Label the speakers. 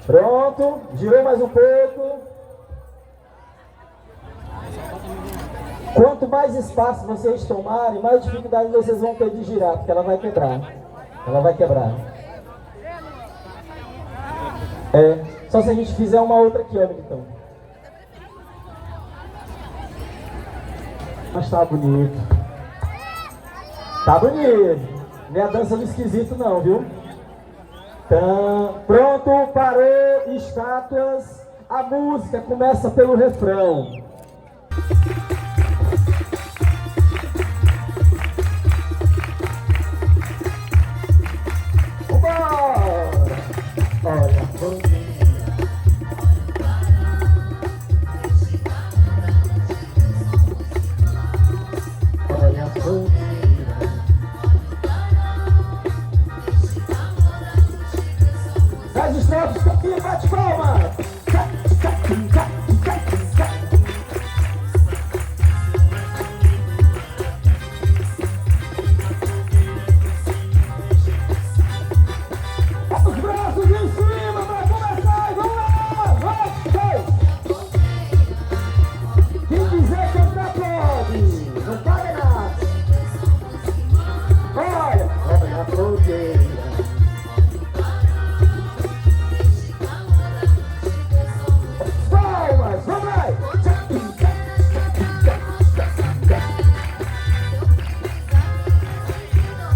Speaker 1: Pronto, girou mais um pouco. Quanto mais espaço vocês tomarem, mais dificuldade vocês vão ter de girar, porque ela vai quebrar. Ela vai quebrar. Só se a gente fizer uma outra aqui, olha então. Mas tá bonito. Tá bonito. Não é a dança do esquisito não, viu? Então, pronto, parou, estátuas. A música começa pelo refrão. Olha, as estrofes, bate palma!